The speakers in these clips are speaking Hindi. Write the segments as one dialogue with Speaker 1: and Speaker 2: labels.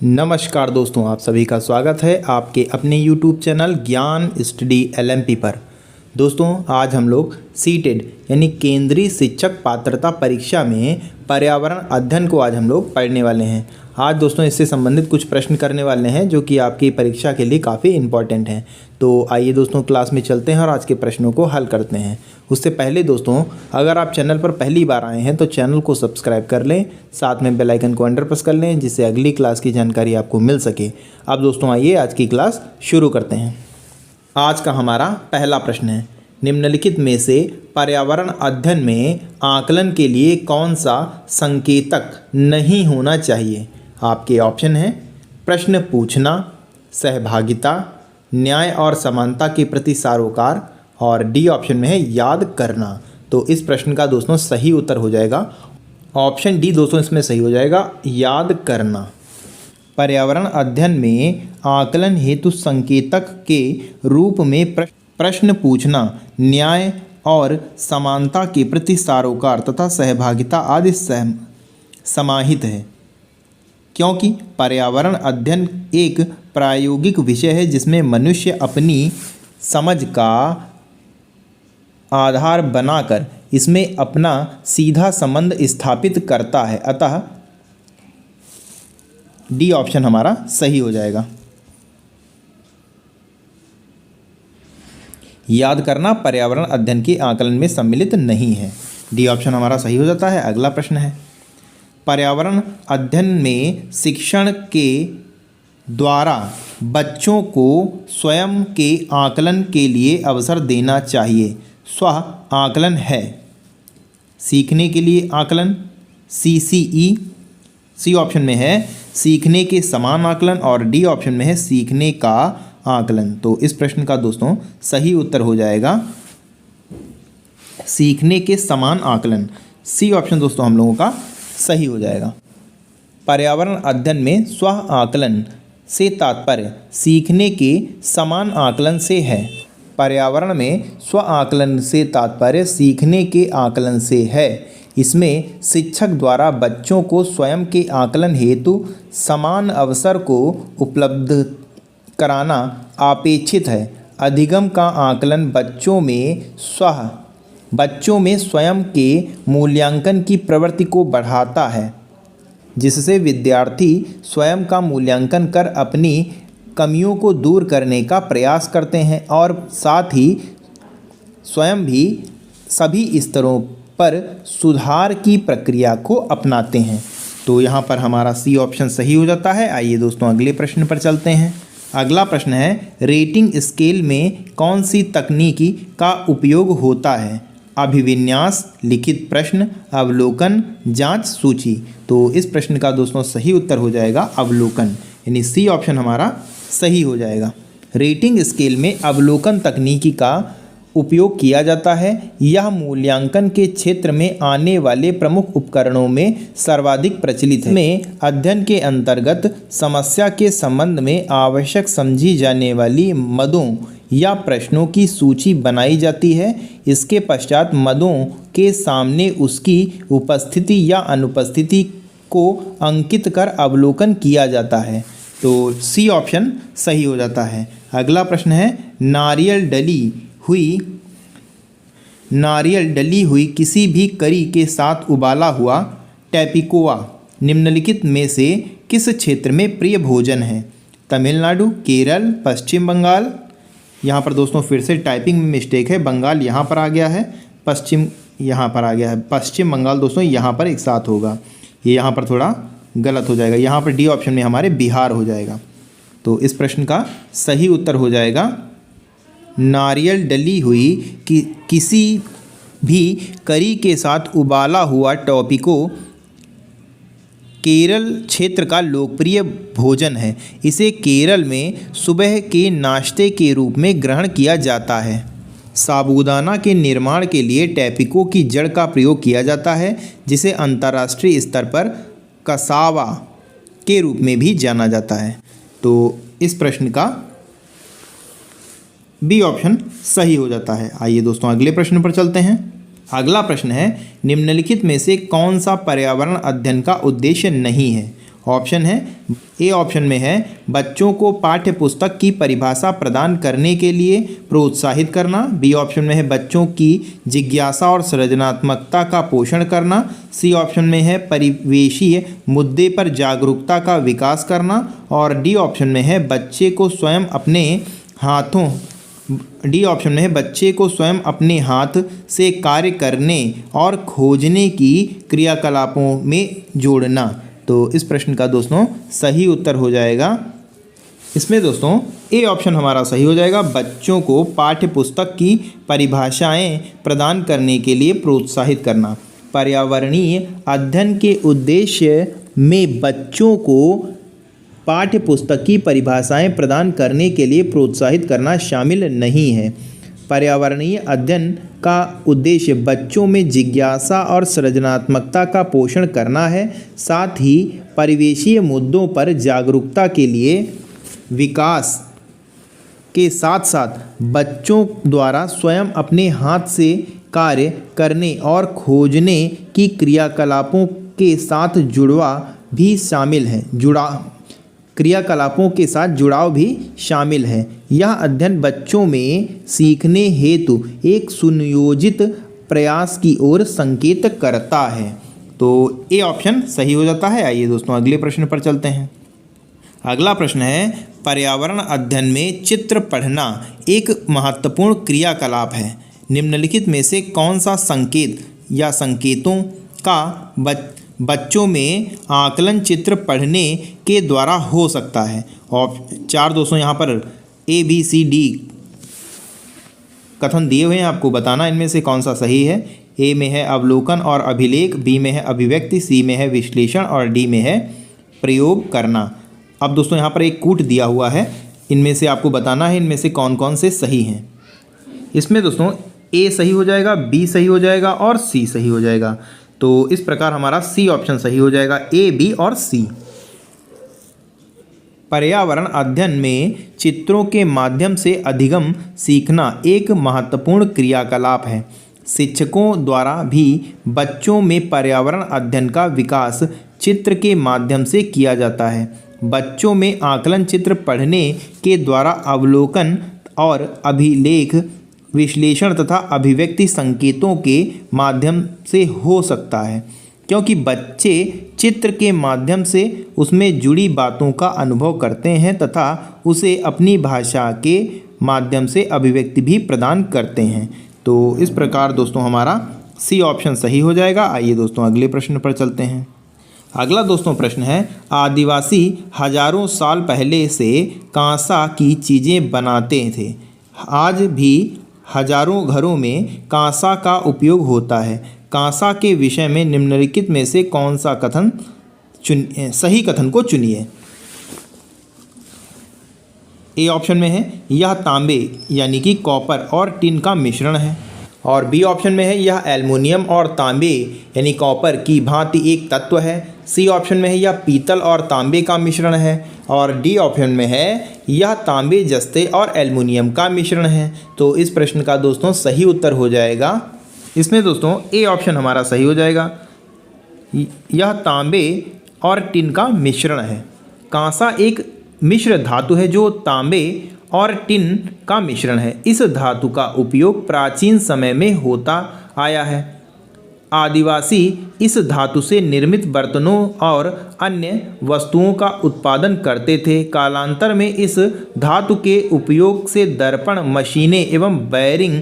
Speaker 1: नमस्कार दोस्तों, आप सभी का स्वागत है आपके अपने YouTube चैनल ज्ञान स्टडी LMP पर। दोस्तों, आज हम लोग सीटेड यानी केंद्रीय शिक्षक पात्रता परीक्षा में पर्यावरण अध्ययन को आज हम लोग पढ़ने वाले हैं। आज दोस्तों इससे संबंधित कुछ प्रश्न करने वाले हैं जो कि आपकी परीक्षा के लिए काफ़ी इम्पॉर्टेंट हैं। तो आइए दोस्तों क्लास में चलते हैं और आज के प्रश्नों को हल करते हैं। उससे पहले दोस्तों, अगर आप चैनल पर पहली बार आए हैं तो चैनल को सब्सक्राइब कर लें, साथ में बेल आइकन को अंडर प्रेस कर लें जिससे अगली क्लास की जानकारी आपको मिल सके। अब दोस्तों आइए आज की क्लास शुरू करते हैं। आज का हमारा पहला प्रश्न है, निम्नलिखित में से पर्यावरण अध्ययन में आकलन के लिए कौन सा संकेतक नहीं होना चाहिए। आपके ऑप्शन हैं प्रश्न पूछना, सहभागिता, न्याय और समानता के प्रति सरोकार और डी ऑप्शन में है याद करना। तो इस प्रश्न का दोस्तों सही उत्तर हो जाएगा ऑप्शन डी। दोस्तों इसमें सही हो जाएगा याद करना। पर्यावरण अध्ययन में आकलन हेतु संकेतक के रूप में प्रश्न पूछना, न्याय और समानता के प्रति सरोकार तथा सहभागिता आदि समाहित है, क्योंकि पर्यावरण अध्ययन एक प्रायोगिक विषय है जिसमें मनुष्य अपनी समझ का आधार बनाकर इसमें अपना सीधा संबंध स्थापित करता है। अतः डी ऑप्शन हमारा सही हो जाएगा। याद करना पर्यावरण अध्ययन के आकलन में सम्मिलित नहीं है। डी ऑप्शन हमारा सही हो जाता है। अगला प्रश्न है, पर्यावरण अध्ययन में शिक्षण के द्वारा बच्चों को स्वयं के आकलन के लिए अवसर देना चाहिए। स्व आकलन है सीखने के लिए आकलन, CCE। सी ऑप्शन में है सीखने के समान आकलन और डी ऑप्शन में है सीखने का आकलन। तो इस प्रश्न का दोस्तों सही उत्तर हो जाएगा सीखने के समान आकलन। सी ऑप्शन दोस्तों हम लोगों का सही हो जाएगा। पर्यावरण अध्ययन में स्व आकलन से तात्पर्य सीखने के समान आकलन से है। पर्यावरण में स्व आकलन से तात्पर्य सीखने के आकलन से है। इसमें शिक्षक द्वारा बच्चों को स्वयं के आकलन हेतु समान अवसर को उपलब्ध कराना अपेक्षित है। अधिगम का आकलन बच्चों में स्वयं के मूल्यांकन की प्रवृत्ति को बढ़ाता है, जिससे विद्यार्थी स्वयं का मूल्यांकन कर अपनी कमियों को दूर करने का प्रयास करते हैं और साथ ही स्वयं भी सभी स्तरों पर सुधार की प्रक्रिया को अपनाते हैं। तो यहाँ पर हमारा सी ऑप्शन सही हो जाता है। आइए दोस्तों अगले प्रश्न पर चलते हैं। अगला प्रश्न है, रेटिंग स्केल में कौन सी तकनीकी का उपयोग होता है। अभिविन्यास, लिखित प्रश्न, अवलोकन, जांच सूची। तो इस प्रश्न का दोस्तों सही उत्तर हो जाएगा अवलोकन, यानी सी ऑप्शन हमारा सही हो जाएगा। रेटिंग स्केल में अवलोकन तकनीकी का उपयोग किया जाता है। यह मूल्यांकन के क्षेत्र में आने वाले प्रमुख उपकरणों में सर्वाधिक प्रचलित है। में अध्ययन के अंतर्गत समस्या के संबंध में आवश्यक समझी जाने वाली मदों या प्रश्नों की सूची बनाई जाती है। इसके पश्चात मदों के सामने उसकी उपस्थिति या अनुपस्थिति को अंकित कर अवलोकन किया जाता है। तो सी ऑप्शन सही हो जाता है। अगला प्रश्न है, नारियल डली हुई किसी भी करी के साथ उबाला हुआ टैपिकोआ निम्नलिखित में से किस क्षेत्र में प्रिय भोजन है। तमिलनाडु, केरल, पश्चिम बंगाल। यहाँ पर दोस्तों फिर से टाइपिंग में मिस्टेक है, बंगाल यहाँ पर आ गया है, पश्चिम यहाँ पर आ गया है। पश्चिम बंगाल दोस्तों यहाँ पर एक साथ होगा, ये यहाँ पर थोड़ा गलत हो जाएगा। यहाँ पर डी ऑप्शन में हमारे बिहार हो जाएगा। तो इस प्रश्न का सही उत्तर हो जाएगा नारियल डली हुई किसी भी करी के साथ उबाला हुआ टॉपिको केरल क्षेत्र का लोकप्रिय भोजन है। इसे केरल में सुबह के नाश्ते के रूप में ग्रहण किया जाता है। साबूदाना के निर्माण के लिए टैपिको की जड़ का प्रयोग किया जाता है, जिसे अंतर्राष्ट्रीय स्तर पर कसावा के रूप में भी जाना जाता है। तो इस प्रश्न का बी ऑप्शन सही हो जाता है। आइए दोस्तों अगले प्रश्न पर चलते हैं। अगला प्रश्न है, निम्नलिखित में से कौन सा पर्यावरण अध्ययन का उद्देश्य नहीं है। ऑप्शन है ए ऑप्शन में है बच्चों को पाठ्य पुस्तक की परिभाषा प्रदान करने के लिए प्रोत्साहित करना, बी ऑप्शन में है बच्चों की जिज्ञासा और सृजनात्मकता का पोषण करना, सी ऑप्शन में है परिवेशीय मुद्दे पर जागरूकता का विकास करना और डी ऑप्शन में है बच्चे को स्वयं अपने हाथ से कार्य करने और खोजने की क्रियाकलापों में जोड़ना। तो इस प्रश्न का दोस्तों सही उत्तर हो जाएगा, इसमें दोस्तों ए ऑप्शन हमारा सही हो जाएगा, बच्चों को पाठ्य पुस्तक की परिभाषाएं प्रदान करने के लिए प्रोत्साहित करना। पर्यावरणीय अध्ययन के उद्देश्य में बच्चों को पाठ्य पुस्तक की परिभाषाएं प्रदान करने के लिए प्रोत्साहित करना शामिल नहीं है। पर्यावरणीय अध्ययन का उद्देश्य बच्चों में जिज्ञासा और सृजनात्मकता का पोषण करना है, साथ ही परिवेशीय मुद्दों पर जागरूकता के लिए विकास के साथ साथ बच्चों द्वारा स्वयं अपने हाथ से कार्य करने और खोजने की क्रियाकलापों के साथ जुड़ाव भी शामिल है। यह अध्ययन बच्चों में सीखने हेतु एक सुनियोजित प्रयास की ओर संकेत करता है। तो ए ऑप्शन सही हो जाता है। आइए दोस्तों अगले प्रश्न पर चलते हैं। अगला प्रश्न है, पर्यावरण अध्ययन में चित्र पढ़ना एक महत्वपूर्ण क्रियाकलाप है। निम्नलिखित में से कौन सा संकेत या संकेतों का बच्चों में आकलन चित्र पढ़ने के द्वारा हो सकता है? चार दोस्तों यहाँ पर ABCD कथन दिए हुए हैं, आपको बताना इनमें से कौन सा सही है। ए में है अवलोकन और अभिलेख, बी में है अभिव्यक्ति, सी में है विश्लेषण और डी में है प्रयोग करना। अब दोस्तों यहाँ पर एक कूट दिया हुआ है, इनमें से आपको बताना है इनमें से कौन कौन से सही हैं। इसमें दोस्तों ए सही हो जाएगा, बी सही हो जाएगा और सी सही हो जाएगा। तो इस प्रकार हमारा सी ऑप्शन सही हो जाएगा, ए, बी और सी। पर्यावरण अध्ययन में चित्रों के माध्यम से अधिगम सीखना एक महत्वपूर्ण क्रियाकलाप है। शिक्षकों द्वारा भी बच्चों में पर्यावरण अध्ययन का विकास चित्र के माध्यम से किया जाता है। बच्चों में आकलन चित्र पढ़ने के द्वारा अवलोकन और अभिलेख, विश्लेषण तथा अभिव्यक्ति संकेतों के माध्यम से हो सकता है, क्योंकि बच्चे चित्र के माध्यम से उसमें जुड़ी बातों का अनुभव करते हैं तथा उसे अपनी भाषा के माध्यम से अभिव्यक्ति भी प्रदान करते हैं। तो इस प्रकार दोस्तों हमारा सी ऑप्शन सही हो जाएगा। आइए दोस्तों अगले प्रश्न पर चलते हैं। अगला दोस्तों प्रश्न है, आदिवासी हजारों साल पहले से कांसा की चीज़ें बनाते थे। आज भी हजारों घरों में कांसा का उपयोग होता है। कांसा के विषय में निम्नलिखित में से कौन सा कथन सही कथन को चुनिए। ए ऑप्शन में है यह तांबे यानी कि कॉपर और टिन का मिश्रण है, और बी ऑप्शन में है यह एल्युमिनियम और तांबे यानी कॉपर की भांति एक तत्व है। सी ऑप्शन में है यह पीतल और तांबे का मिश्रण है, और डी ऑप्शन में है यह तांबे, जस्ते और एल्युमिनियम का मिश्रण है। तो इस प्रश्न का दोस्तों सही उत्तर हो जाएगा, इसमें दोस्तों ए ऑप्शन हमारा सही हो जाएगा, यह तांबे और टिन का मिश्रण है। कांसा एक मिश्र धातु है जो तांबे और टिन का मिश्रण है। इस धातु का उपयोग प्राचीन समय में होता आया है। आदिवासी इस धातु से निर्मित बर्तनों और अन्य वस्तुओं का उत्पादन करते थे। कालांतर में इस धातु के उपयोग से दर्पण, मशीनें एवं बैरिंग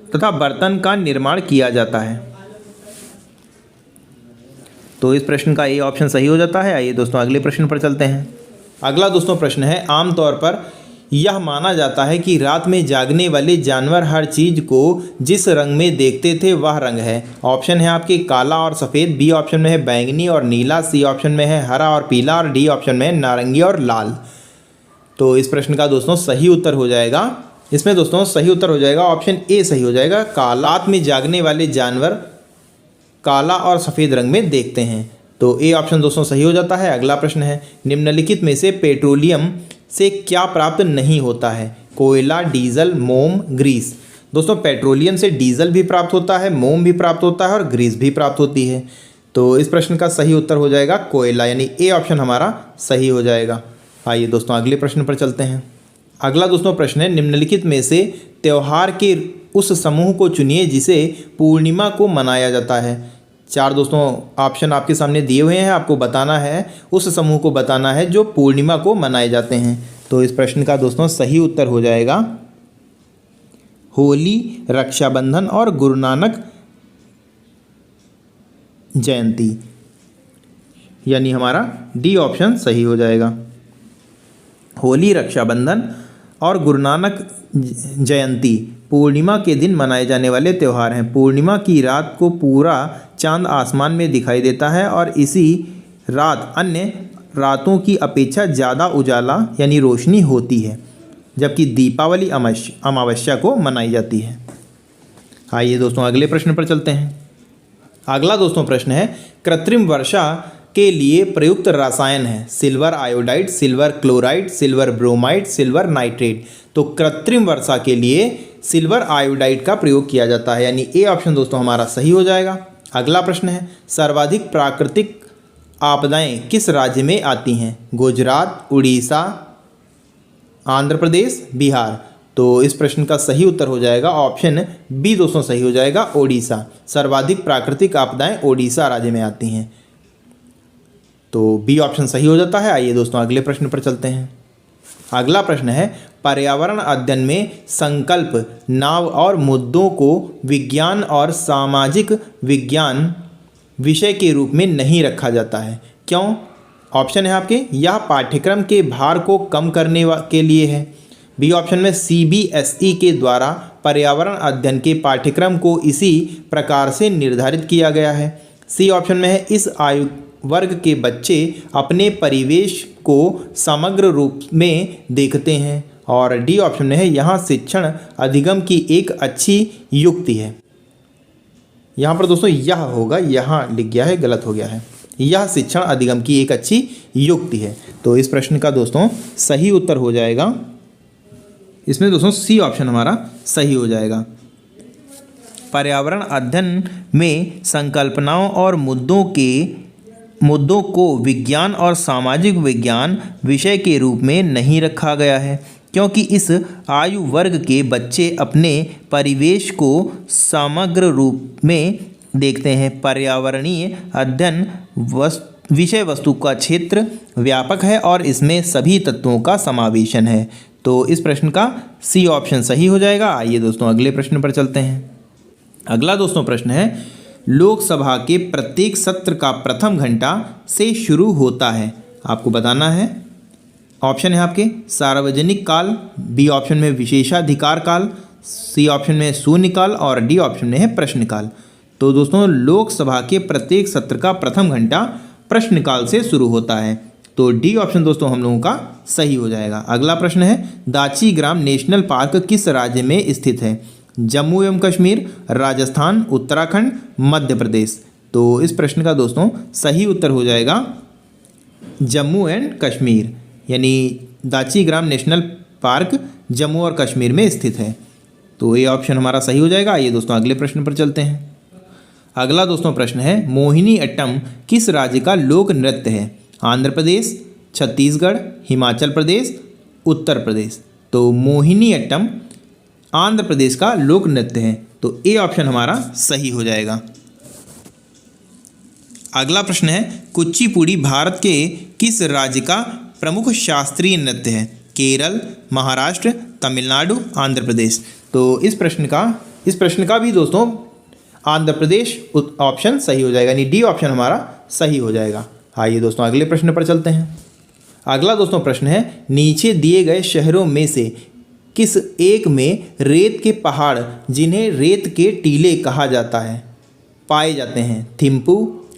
Speaker 1: तथा बर्तन का निर्माण किया जाता है। तो इस प्रश्न का ए ऑप्शन सही हो जाता है। आइए दोस्तों अगले प्रश्न पर चलते हैं। अगला दोस्तों प्रश्न है, आमतौर पर यह माना जाता है कि रात में जागने वाले जानवर हर चीज़ को जिस रंग में देखते थे वह रंग है। ऑप्शन है आपके काला और सफ़ेद, बी ऑप्शन में है बैंगनी और नीला, सी ऑप्शन में है हरा और पीला, और डी ऑप्शन में है नारंगी और लाल। तो इस प्रश्न का दोस्तों सही उत्तर हो जाएगा, इसमें दोस्तों सही उत्तर हो जाएगा ऑप्शन ए सही हो जाएगा। रात में जागने वाले जानवर काला और सफ़ेद रंग में देखते हैं। तो ए ऑप्शन दोस्तों सही हो जाता है। अगला प्रश्न है, निम्नलिखित में से पेट्रोलियम से क्या प्राप्त नहीं होता है? कोयला, डीजल, मोम, ग्रीस। दोस्तों पेट्रोलियम से डीजल भी प्राप्त होता है, मोम भी प्राप्त होता है और ग्रीस भी प्राप्त होती है। तो इस प्रश्न का सही उत्तर हो जाएगा कोयला, यानी ए ऑप्शन हमारा सही हो जाएगा। आइए दोस्तों अगले प्रश्न पर चलते हैं। अगला दोस्तों प्रश्न है, निम्नलिखित में से त्यौहार के उस समूह को चुनिए जिसे पूर्णिमा को मनाया जाता है। चार दोस्तों ऑप्शन आपके सामने दिए हुए हैं, आपको बताना है, उस समूह को बताना है जो पूर्णिमा को मनाए जाते हैं। तो इस प्रश्न का दोस्तों सही उत्तर हो जाएगा होली, रक्षाबंधन और गुरु नानक जयंती, यानी हमारा डी ऑप्शन सही हो जाएगा। होली, रक्षाबंधन और गुरु नानक जयंती पूर्णिमा के दिन मनाए जाने वाले त्यौहार हैं। पूर्णिमा की रात को पूरा चांद आसमान में दिखाई देता है और इसी रात अन्य रातों की अपेक्षा ज़्यादा उजाला यानी रोशनी होती है, जबकि दीपावली अमावस्या को मनाई जाती है। आइए दोस्तों अगले प्रश्न पर चलते हैं। अगला दोस्तों प्रश्न है, कृत्रिम वर्षा के लिए प्रयुक्त रसायन है silver iodide, silver chloride, silver bromide, silver nitrate. तो कृत्रिम वर्षा के लिए सिल्वर आयोडाइड का प्रयोग किया जाता है, यानी ए ऑप्शन दोस्तों हमारा सही हो जाएगा। अगला प्रश्न है, सर्वाधिक प्राकृतिक आपदाएं किस राज्य में आती हैं? गुजरात, उड़ीसा, आंध्र प्रदेश, बिहार। तो इस प्रश्न का सही उत्तर हो जाएगा ऑप्शन बी दोस्तों सही हो जाएगा, ओडिशा। सर्वाधिक प्राकृतिक आपदाएं ओडिशा राज्य में आती हैं, तो बी ऑप्शन सही हो जाता है। आइए दोस्तों अगले प्रश्न पर चलते हैं। अगला प्रश्न है, पर्यावरण अध्ययन में संकल्प, नाव और मुद्दों को विज्ञान और सामाजिक विज्ञान विषय के रूप में नहीं रखा जाता है, क्यों? ऑप्शन है आपके, यह पाठ्यक्रम के भार को कम करने के लिए है। बी ऑप्शन में CBSE के द्वारा पर्यावरण अध्ययन के पाठ्यक्रम को इसी प्रकार से निर्धारित किया गया है। सी ऑप्शन में है, इस आयु वर्ग के बच्चे अपने परिवेश को समग्र रूप में देखते हैं। और डी ऑप्शन में है, यहाँ शिक्षण अधिगम की एक अच्छी युक्ति है। यहाँ पर दोस्तों यह होगा, यहाँ लिख गया है, गलत हो गया है। यह शिक्षण अधिगम की एक अच्छी युक्ति है। तो इस प्रश्न का दोस्तों सही उत्तर हो जाएगा, इसमें दोस्तों सी ऑप्शन हमारा सही हो जाएगा। पर्यावरण अध्ययन में संकल्पनाओं और मुद्दों को विज्ञान और सामाजिक विज्ञान विषय के रूप में नहीं रखा गया है, क्योंकि इस आयु वर्ग के बच्चे अपने परिवेश को समग्र रूप में देखते हैं। पर्यावरणीय अध्ययन विषय वस्तु का क्षेत्र व्यापक है और इसमें सभी तत्वों का समावेशन है। तो इस प्रश्न का सी ऑप्शन सही हो जाएगा। आइए दोस्तों अगले प्रश्न पर चलते हैं। अगला दोस्तों प्रश्न है, लोकसभा के प्रत्येक सत्र का प्रथम घंटा से शुरू होता है, आपको बताना है। ऑप्शन है आपके, सार्वजनिक काल, बी ऑप्शन में विशेषाधिकार काल, सी ऑप्शन में शून्यकाल और डी ऑप्शन में है प्रश्नकाल। तो दोस्तों लोकसभा के प्रत्येक सत्र का प्रथम घंटा प्रश्नकाल से शुरू होता है, तो डी ऑप्शन दोस्तों हम लोगों का सही हो जाएगा। अगला प्रश्न है, दाची ग्राम नेशनल पार्क किस राज्य में स्थित है? जम्मू एवं कश्मीर, राजस्थान, उत्तराखंड, मध्य प्रदेश। तो इस प्रश्न का दोस्तों सही उत्तर हो जाएगा जम्मू एंड कश्मीर, यानी दाची ग्राम नेशनल पार्क जम्मू और कश्मीर में स्थित है। तो ये ऑप्शन हमारा सही हो जाएगा। आइए दोस्तों अगले प्रश्न पर चलते हैं। अगला दोस्तों प्रश्न है, मोहिनी अट्टम किस राज्य का लोक नृत्य है? आंध्र प्रदेश, छत्तीसगढ़, हिमाचल प्रदेश, उत्तर प्रदेश। तो मोहिनी अट्टम आंध्र प्रदेश का लोक नृत्य है, तो ए ऑप्शन हमारा सही हो जाएगा। अगला प्रश्न है, कुचिपुड़ी भारत के किस राज्य का प्रमुख शास्त्रीय नृत्य है? केरल, महाराष्ट्र, तमिलनाडु, आंध्र प्रदेश। तो इस प्रश्न का भी दोस्तों आंध्र प्रदेश ऑप्शन सही हो जाएगा, यानी डी ऑप्शन हमारा सही हो जाएगा। आइए दोस्तों अगले प्रश्न पर चलते हैं। अगला दोस्तों प्रश्न है, नीचे दिए गए शहरों में से किस एक में रेत के पहाड़ जिन्हें रेत के टीले कहा जाता है पाए जाते हैं? Thimphu,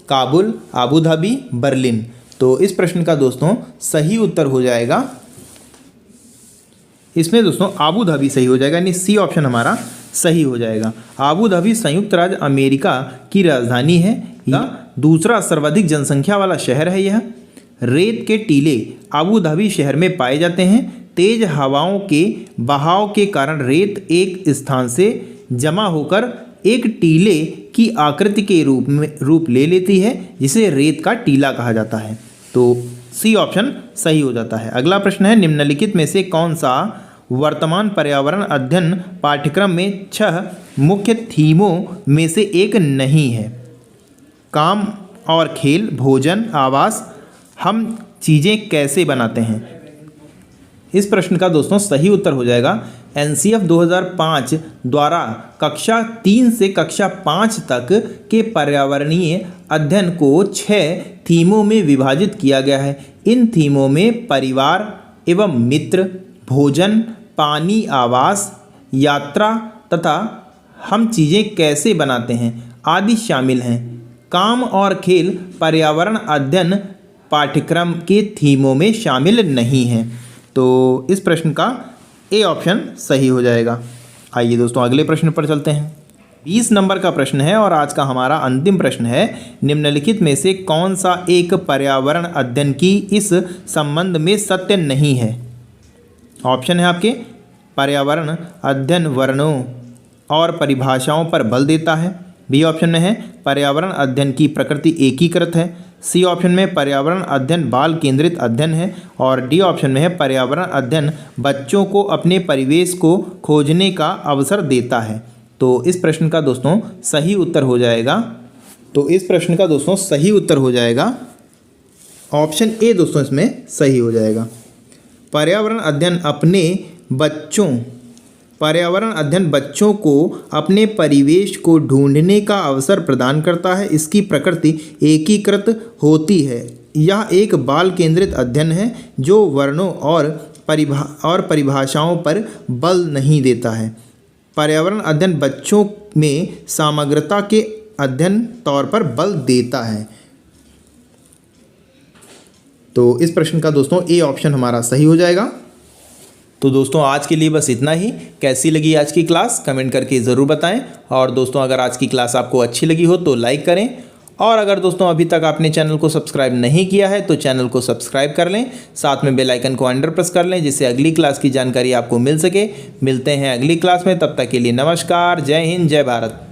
Speaker 1: Kabul, Abu Dhabi, Berlin. तो इस प्रश्न का दोस्तों सही उत्तर हो जाएगा, इसमें दोस्तों आबू धाबी सही हो जाएगा, यानी सी ऑप्शन हमारा सही हो जाएगा। आबू धाबी संयुक्त राज्य अमेरिका की राजधानी है, यह दूसरा सर्वाधिक जनसंख्या वाला शहर है। यह रेत के टीले आबू धाबी शहर में पाए जाते हैं। तेज हवाओं के बहाव के कारण रेत एक स्थान से जमा होकर एक टीले की आकृति के रूप ले लेती है, जिसे रेत का टीला कहा जाता है। तो सी ऑप्शन सही हो जाता है। अगला प्रश्न है, निम्नलिखित में से कौन सा वर्तमान पर्यावरण अध्ययन पाठ्यक्रम में 6 मुख्य थीमों में से एक नहीं है? काम और खेल, भोजन, आवास, हम चीज़ें कैसे बनाते हैं। इस प्रश्न का दोस्तों सही उत्तर हो जाएगा एनसीएफ 2005 द्वारा कक्षा 3 से कक्षा 5 तक के पर्यावरणीय अध्ययन को 6 थीमों में विभाजित किया गया है। इन थीमों में परिवार एवं मित्र, भोजन, पानी, आवास, यात्रा तथा हम चीज़ें कैसे बनाते हैं आदि शामिल हैं। काम और खेल पर्यावरण अध्ययन पाठ्यक्रम के थीमों में शामिल नहीं हैं। तो इस प्रश्न का ए ऑप्शन सही हो जाएगा। आइए दोस्तों अगले प्रश्न पर चलते हैं। 20 नंबर का प्रश्न है और आज का हमारा अंतिम प्रश्न है, निम्नलिखित में से कौन सा एक पर्यावरण अध्ययन की इस संबंध में सत्य नहीं है। ऑप्शन है आपके, पर्यावरण अध्ययन वर्णों और परिभाषाओं पर बल देता है। बी ऑप्शन में है, पर्यावरण अध्ययन की प्रकृति एकीकृत है। सी ऑप्शन में पर्यावरण अध्ययन बाल केंद्रित अध्ययन है। और डी ऑप्शन में है, पर्यावरण अध्ययन बच्चों को अपने परिवेश को खोजने का अवसर देता है। तो इस प्रश्न का दोस्तों सही उत्तर हो जाएगा ऑप्शन ए दोस्तों इसमें सही हो जाएगा। पर्यावरण अध्ययन बच्चों को अपने परिवेश को ढूंढने का अवसर प्रदान करता है। इसकी प्रकृति एकीकृत होती है। यह एक बाल केंद्रित अध्ययन है जो वर्णों और परिभाषाओं पर बल नहीं देता है। पर्यावरण अध्ययन बच्चों में समग्रता के अध्ययन तौर पर बल देता है। तो इस प्रश्न का दोस्तों ए ऑप्शन हमारा सही हो जाएगा। तो दोस्तों आज के लिए बस इतना ही। कैसी लगी आज की क्लास कमेंट करके ज़रूर बताएं। और दोस्तों अगर आज की क्लास आपको अच्छी लगी हो तो लाइक करें। और अगर दोस्तों अभी तक आपने चैनल को सब्सक्राइब नहीं किया है तो चैनल को सब्सक्राइब कर लें, साथ में बेल आइकन को अंडर प्रेस कर लें, जिससे अगली क्लास की जानकारी आपको मिल सके। मिलते हैं अगली क्लास में, तब तक के लिए नमस्कार, जय हिंद, जय भारत।